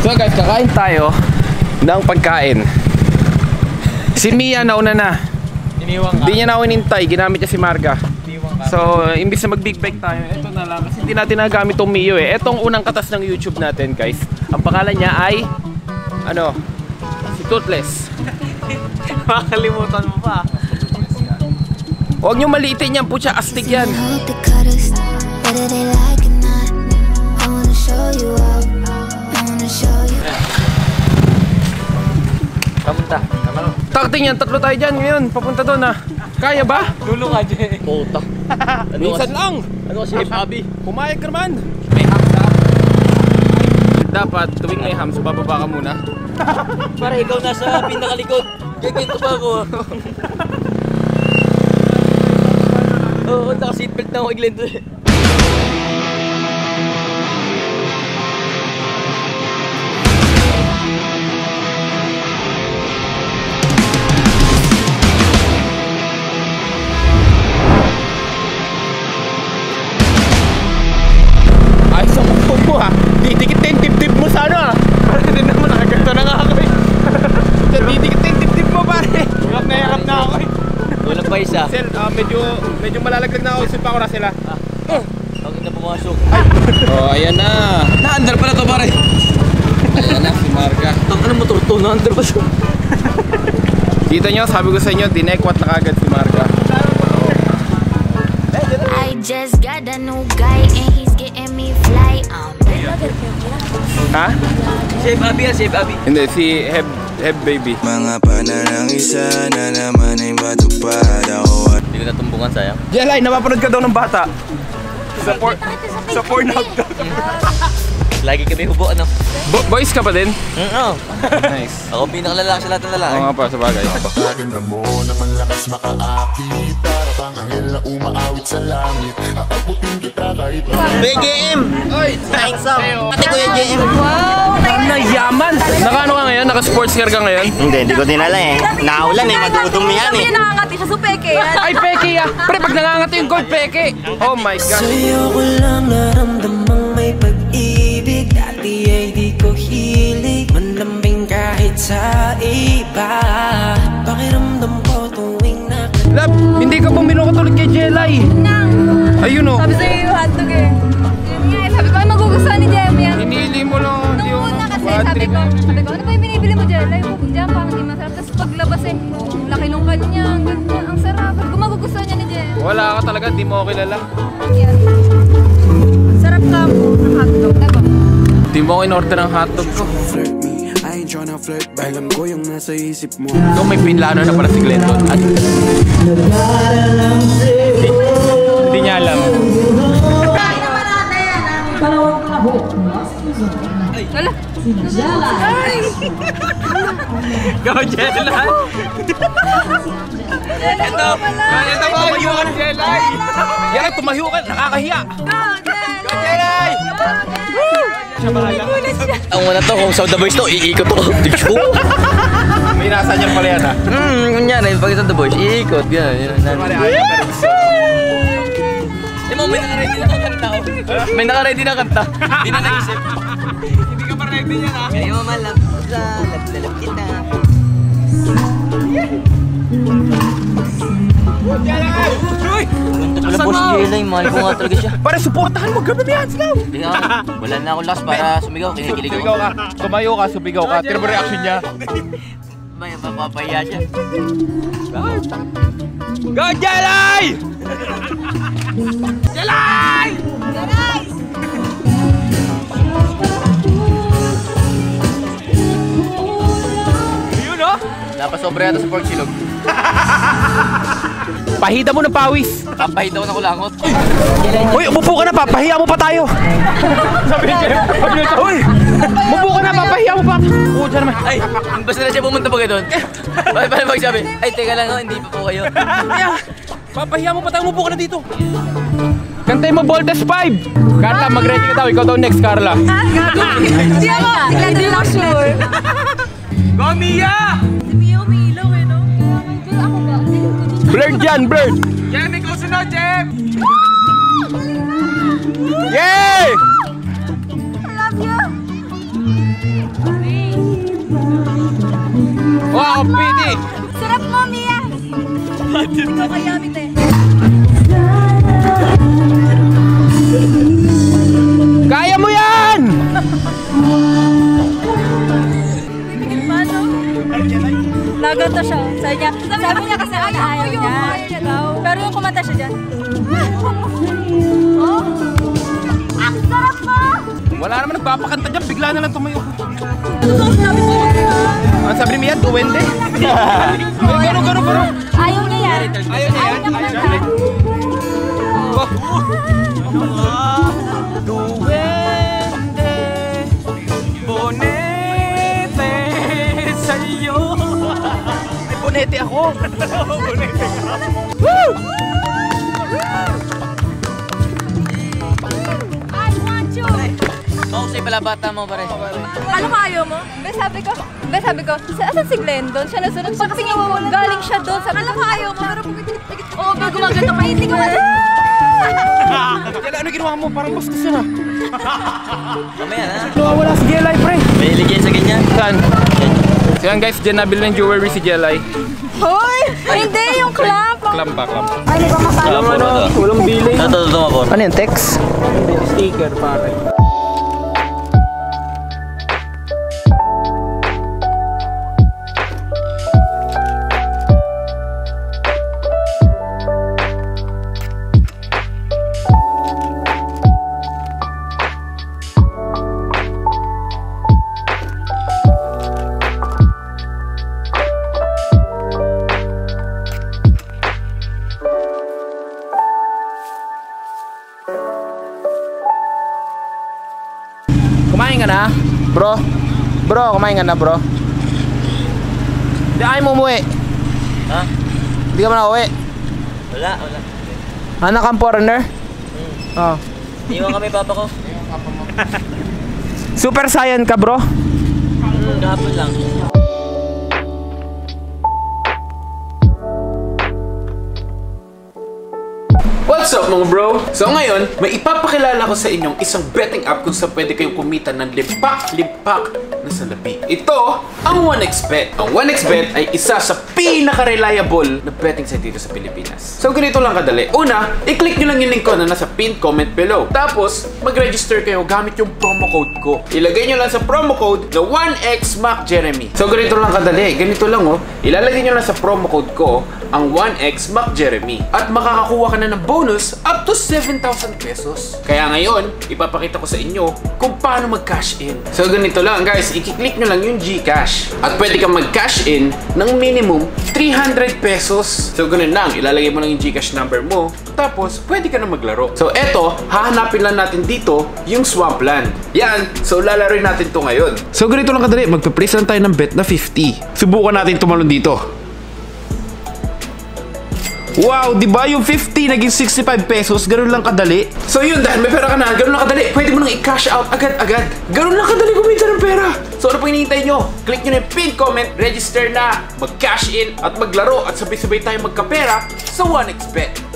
So guys, kakain tayo ng pagkain. Si Mia nauna na. Hindi niya na ako inintay, ginamit niya si Marga. So, imbis na mag-big bike tayo, eto na lang. Kasi hindi natin nagamit tong Mio eh. Etong unang katas ng YouTube natin guys. Ang pangalan niya ay, ano, si Toothless. Makakalimutan mo pa. Huwag niyo maliitin yan, putya, astig yan. Kapunta. Takting yan, tatlo tayo dyan ngayon. Papunta doon ah. Kaya ba? Dulo ka dyan. Puta. Minsan lang. Ano kasi Abby? Pumayag ka naman. May hams ka? Dapat tuwing may hams, bababa ka muna. Para ikaw nasa pinakalikod. Gaginto pa ako. Oo, naka-seatbelt na ako iglento eh. Ayos ang upo mo ha. Didikit na yung dibdib mo sa ano ha. Parang din naman nakaganto na nga ako eh. Didikit na yung dibdib mo pare. Hirap na ako eh. Walang pa isa. Sel, medyo malalaglag na ako. Isip pa ako na sila. Bakit na pumasok? Oh, ayan na. Na-under pala to pare. Ayan na si Marga. Ano motor to? Na-under pa siya. Kita nyo, sabi ko sa inyo, dinekwat na kagad si Marga. I just got a new guy and he's getting me fly. Ha? Save Abby yan, Save Abby. Hindi, si Heb Baby. Mga panarang isa na naman ay matupad ako. Hindi ko natumbungan, sayang. Jelay, napapanood ka daw ng bata. Sa Pornhub daw. Lagi kami hubo, ano? Boys ka pa din? Oo. Nice. Ako pinakalalaki sa lahat ng lalaki. Oo nga pa, sa bagay. Napakaganda mo na malakas makaakit. Para pang anghel na umaawit sa langit. Aabutin kita kahit BGM! Oy! Thanks up! Ate ko yung GM! Ano yaman? Nakaano ka ngayon? Naka-sports car ka ngayon? Hindi ko dinala eh. Nakaulan eh, madudumi yan eh. Nakakati siya, so peke yan. Ay, peke ah! Pre, pag nangangati yung gold, peke! Oh my God! Sa'yo ko lang naramdamang may pag-ibig. Dati ay di ko hilig manlambing kahit sa iba. Pakiramdam ko tuwing Lab, hindi ka bumilo ka tulad kay Jelay. Ayun o. Sabi sa'yo yung hotdog eh. Yun nga eh, sabi ko ay magugustuhan ni Jem yan. Hinili mo lang. Nung una kasi sabi ko, ano ba yung binibili mo Jelay? Diyan parang hindi masarap. Tapos paglabas eh, laki nung kanya. Ang sarap. Sabi ko magugustuhan niya ni Jem. Wala ka talaga, di mo ako kilala. Yan. Sarap ka mo ng hotdog. Diba? Di mo ako in-order ng hotdog ko. flirt me. I ain't tryna flirt. Alam ko yung nasa isip mo. So may pinlano na pala si Glendon. At hindi niya alam. Wala. Ay! Go, Jelay! Ito tumahiyo ka ni Jelay. Yan, tumahiyo ka. Nakakahiya. Go, Jelay! Siya bahala. Ang wala to, kung South the Boys to, iikot ako. May nasa niyan pala yan ha. Kunyari, pag South the Boys, iikot. Yan. Di mo, may naka-ready na kanta. May naka-ready na kanta. Di na nag-isip. Hindi ka pa ready yan ha. Kayo malam sa laglalap kita. Jelay! Uy! Wala po si Jelay, mahal ko nga talaga siya. Pare, supportahan mo. Gabi yan, Slav. Wala na akong lakas para sumigaw, kinikilig Subigaw ako. ka. Tumayo ka, subigaw ka. Tira mo reaction niya. May mapapahiya siya. Go, Jelay! Jelay! Yun o? Napasobra yata sa pork silog. Pahida mo ng pawis. Papahid ako na kulangot. Uy, umupo ka na, papahiya mo pa tayo. Sabi ni Jeff, uy, umupo ka na, papahiya mo pa. Oo, dyan naman. Ay, basta na siya pumunta pa kayo doon. Paano magsabi? Ay, teka lang, hindi pa po kayo. Papahiya mo pa tayo, umupo ka na dito. Kantay mo Voltes 5. Carla, mag-ready ka daw. Ikaw daw next, Carla. Hindi ako. Hindi lang sure. Go, Mia! Si Mia umiilaw eh, no? Ako ba? Blurred yan, blurred. Jem, ikaw sunod, Jem! Yay! I love you! Wow, pidi! Sarap mo, Mia! Kakayamit eh. Kaya mo yan! Naganta siya. Sabi niya kasi ayaw niya daw. Pero yung kumanta siya dyan. Oh? Ang sarap mo! Wala naman nagpapakanta dyan, bigla na lang tumayo. Sabi ko Ang sabi ni Mia, duwende. Gano'n. ayaw niya yan. Ayaw niya kumanta. Duwende, bonete sa'yo. May bonete ako. Bonete ka. Woo! I want you! Mausay pala bata mo, pare. Ano ka ayaw mo? Sabi ko, asan si Glendon? Siya nasunod. Pagtingin ko, galing siya doon. Sabi ko, ayaw mo, pero oo, pero gumaganda pa. Hindi ko Kaya ano ginawa mo? Parang bastos yun ah. Mamaya na. Wala si Jelay, pre. May iligay sa ganyan. Saan? So yan guys, dyan nabili ng jewelry si Jelay. Hoy! Hindi, yung clamp! Clamp. Ay, hindi ko makala. Walang bilay. Ito, mapor. Ano yung text? Sticker, pare. Kumain ka na? Bro, kumain ka na, bro? Hindi ayaw mo umuwi. Ha? Hindi ka ba na uwi? Wala. Anak kang foreigner? Oh. Iwan kami papa ko. Super Saiyan ka, bro? Kahapon lang. What's up mga bro? So ngayon, may ipapakilala ko sa inyong isang betting app kung saan pwede kayong kumita ng limpak na salapi. Ito ang 1xBet. Ang 1xBet ay isa sa pinaka-reliable na betting site dito sa Pilipinas. So ganito lang kadali. Una, i-click nyo lang yung link ko na nasa pinned comment below. Tapos, mag-register kayo gamit yung promo code ko. Ilagay nyo lang sa promo code na 1xMacJeremy. So ganito lang kadali. Ganito lang oh. Ilalagay nyo lang sa promo code ko ang 1xMacJeremy. At makakakuha ka na ng bonus up to 7,000 pesos. Kaya ngayon, ipapakita ko sa inyo kung paano mag-cash in. So ganito lang guys, i-click nyo lang yung GCash. At pwede kang mag-cash in ng minimum 300 pesos. So ganun lang, ilalagay mo lang yung GCash number mo. Tapos, pwede ka na maglaro. So eto, hahanapin lang natin dito yung Swampland. Yan, so lalaroin natin to ngayon. So ganito lang kadali, magpa-place lang tayo ng bet na 50. Subukan natin tumalon dito. Wow, di ba yung 50 naging 65 pesos? Ganun lang kadali. So yun, dahil may pera ka na, ganun lang kadali. Pwede mo nang i-cash out agad-agad. Ganun lang kadali kumita ng pera. So ano pang hinihintay nyo? Click nyo na yung pinned comment, register na, mag-cash in, at maglaro, at sabay-sabay tayo magkapera sa 1xBet.